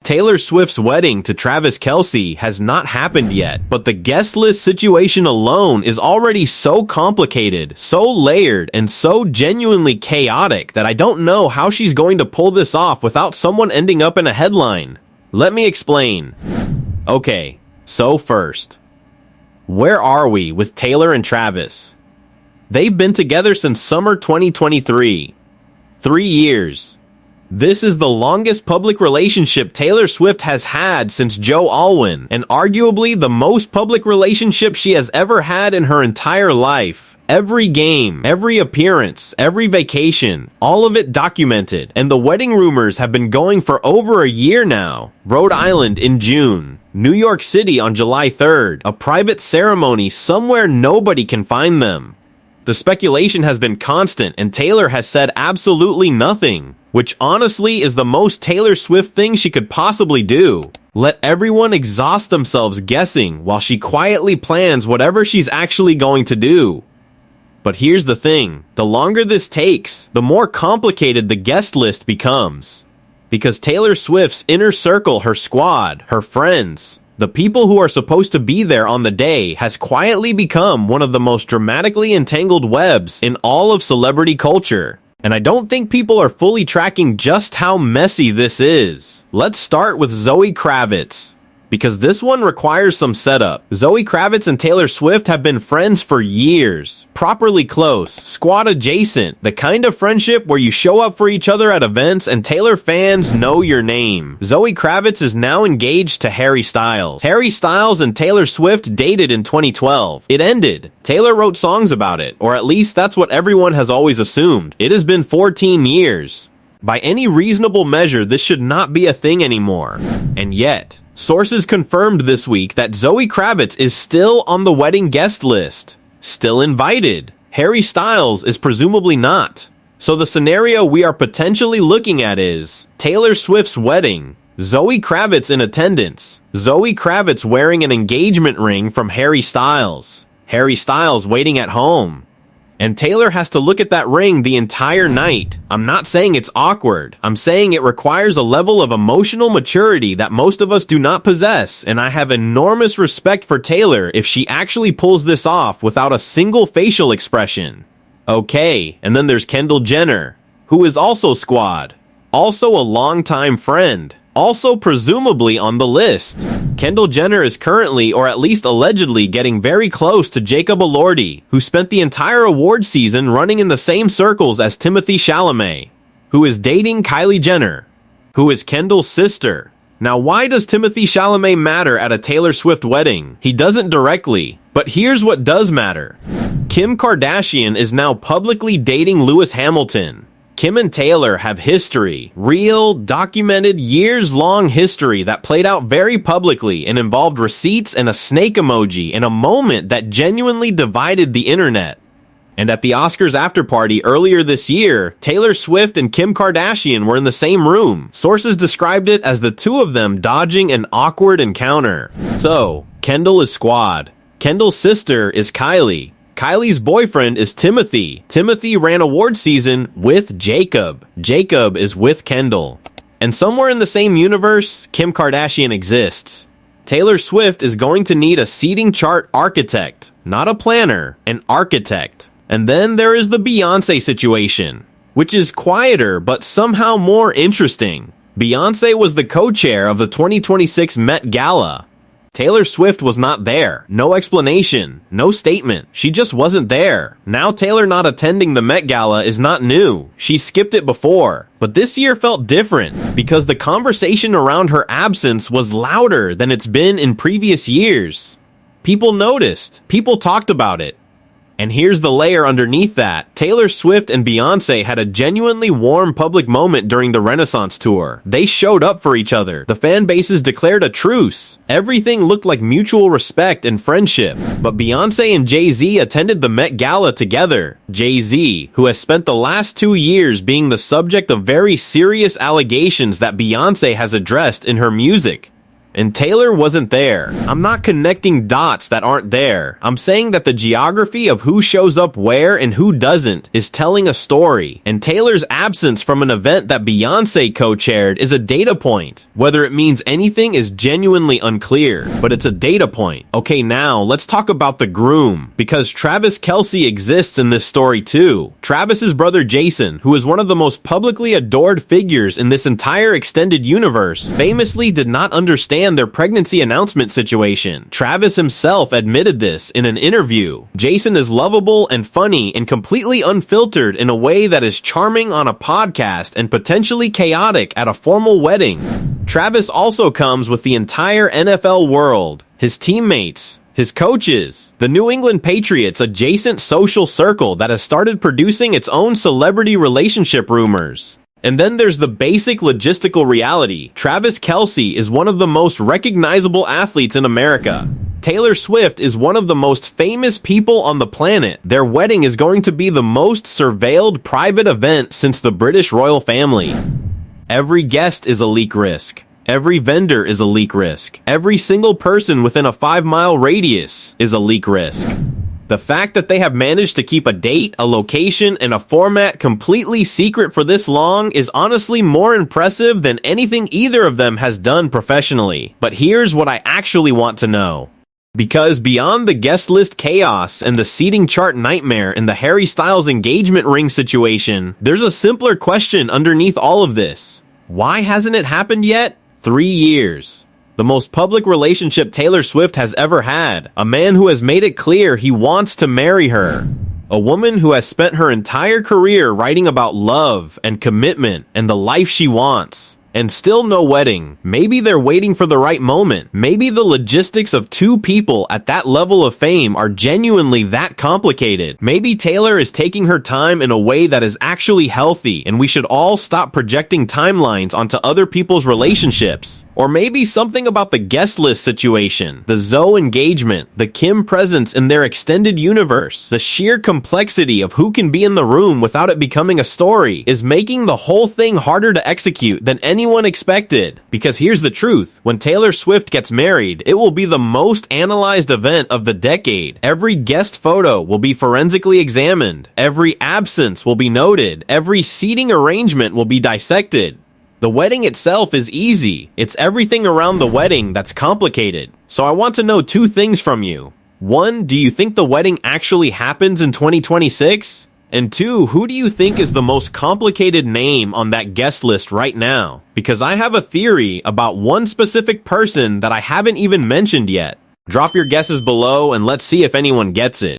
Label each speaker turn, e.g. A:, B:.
A: Taylor Swift's wedding to Travis Kelce has not happened yet, but the guest list situation alone is already so complicated, so layered, and so genuinely chaotic that I don't know how she's going to pull this off without someone ending up in a headline. Let me explain. Okay, so first, where are we with Taylor and Travis? They've been together since summer 2023. 3 years. This is the longest public relationship Taylor Swift has had since Joe Alwyn, and arguably the most public relationship she has ever had in her entire life. Every game, every appearance, every vacation, all of it documented, and the wedding rumors have been going for over a year now. Rhode Island in June, New York City on July 3rd, a private ceremony somewhere nobody can find them. The speculation has been constant, and Taylor has said absolutely nothing, which honestly is the most Taylor Swift thing she could possibly do. Let everyone exhaust themselves guessing while she quietly plans whatever she's actually going to do. But here's the thing, the longer this takes, the more complicated the guest list becomes. Because Taylor Swift's inner circle, her squad, her friends, the people who are supposed to be there on the day, has quietly become one of the most dramatically entangled webs in all of celebrity culture. And I don't think people are fully tracking just how messy this is. Let's start with Zoë Kravitz, because this one requires some setup. Zoë Kravitz and Taylor Swift have been friends for years. Properly close, squad adjacent, the kind of friendship where you show up for each other at events and Taylor fans know your name. Zoë Kravitz is now engaged to Harry Styles. Harry Styles and Taylor Swift dated in 2012. It ended. Taylor wrote songs about it, or at least that's what everyone has always assumed. It has been 14 years. By any reasonable measure, this should not be a thing anymore. And yet, sources confirmed this week that Zoë Kravitz is still on the wedding guest list. Still invited. Harry Styles is presumably not. So the scenario we are potentially looking at is Taylor Swift's wedding, Zoë Kravitz in attendance, Zoë Kravitz wearing an engagement ring from Harry Styles, Harry Styles waiting at home. And Taylor has to look at that ring the entire night. I'm not saying it's awkward. I'm saying it requires a level of emotional maturity that most of us do not possess, and I have enormous respect for Taylor if she actually pulls this off without a single facial expression. Okay, and then there's Kendall Jenner, who is also squad, also a longtime friend, also presumably on the list. Kendall Jenner is currently, or at least allegedly, getting very close to Jacob Elordi, who spent the entire award season running in the same circles as Timothée Chalamet, who is dating Kylie Jenner, who is Kendall's sister. Now, why does Timothée Chalamet matter at a Taylor Swift wedding? He doesn't directly, but here's what does matter. Kim Kardashian is now publicly dating Lewis Hamilton. Kim and Taylor have history, real, documented, years-long history that played out very publicly and involved receipts and a snake emoji in a moment that genuinely divided the internet. And at the Oscars after-party earlier this year, Taylor Swift and Kim Kardashian were in the same room. Sources described it as the two of them dodging an awkward encounter. So, Kendall is squad. Kendall's sister is Kylie. Kylie's boyfriend is Timothée. Timothée ran award season with Jacob. Jacob is with Kendall. And somewhere in the same universe, Kim Kardashian exists. Taylor Swift is going to need a seating chart architect, not a planner, an architect. And then there is the Beyoncé situation, which is quieter but somehow more interesting. Beyoncé was the co-chair of the 2026 Met Gala. Taylor Swift was not there. No explanation. No statement. She just wasn't there. Now Taylor not attending the Met Gala is not new. She skipped it before. But this year felt different because the conversation around her absence was louder than it's been in previous years. People noticed. People talked about it. And here's the layer underneath that. Taylor Swift and Beyoncé had a genuinely warm public moment during the Renaissance tour. They showed up for each other. The fan bases declared a truce. Everything looked like mutual respect and friendship. But Beyoncé and Jay-Z attended the Met Gala together. Jay-Z, who has spent the last 2 years being the subject of very serious allegations that Beyoncé has addressed in her music. and Taylor wasn't there. I'm not connecting dots that aren't there. I'm saying that the geography of who shows up where and who doesn't is telling a story, and Taylor's absence from an event that Beyoncé co-chaired is a data point. Whether it means anything is genuinely unclear, but it's a data point. Okay, now let's talk about the groom, because Travis Kelce exists in this story too. Travis's brother Jason, who is one of the most publicly adored figures in this entire extended universe, famously did not understand their pregnancy announcement situation. Travis himself admitted this in an interview. Jason is lovable and funny and completely unfiltered in a way that is charming on a podcast and potentially chaotic at a formal wedding. Travis also comes with the entire NFL world, his teammates, his coaches, the New England Patriots' adjacent social circle that has started producing its own celebrity relationship rumors. And then there's the basic logistical reality. Travis Kelce is one of the most recognizable athletes in America. Taylor Swift is one of the most famous people on the planet. Their wedding is going to be the most surveilled private event since the British royal family. Every guest is a leak risk. Every vendor is a leak risk. Every single person within a 5-mile radius is a leak risk. The fact that they have managed to keep a date, a location, and a format completely secret for this long is honestly more impressive than anything either of them has done professionally. But here's what I actually want to know. Because beyond the guest list chaos and the seating chart nightmare in the Harry Styles engagement ring situation, there's a simpler question underneath all of this. Why hasn't it happened yet? 3 years. The most public relationship Taylor Swift has ever had. A man who has made it clear he wants to marry her. A woman who has spent her entire career writing about love and commitment and the life she wants. And still no wedding. Maybe they're waiting for the right moment. Maybe the logistics of two people at that level of fame are genuinely that complicated. Maybe Taylor is taking her time in a way that is actually healthy, and we should all stop projecting timelines onto other people's relationships. Or maybe something about the guest list situation, the Zoë engagement, the Kim presence in their extended universe, the sheer complexity of who can be in the room without it becoming a story is making the whole thing harder to execute than anyone expected. Because here's the truth, when Taylor Swift gets married, it will be the most analyzed event of the decade. Every guest photo will be forensically examined. Every absence will be noted. Every seating arrangement will be dissected. The wedding itself is easy. It's everything around the wedding that's complicated. So I want to know 2 things from you. 1, do you think the wedding actually happens in 2026? And 2, who do you think is the most complicated name on that guest list right now? Because I have a theory about one specific person that I haven't even mentioned yet. Drop your guesses below and let's see if anyone gets it.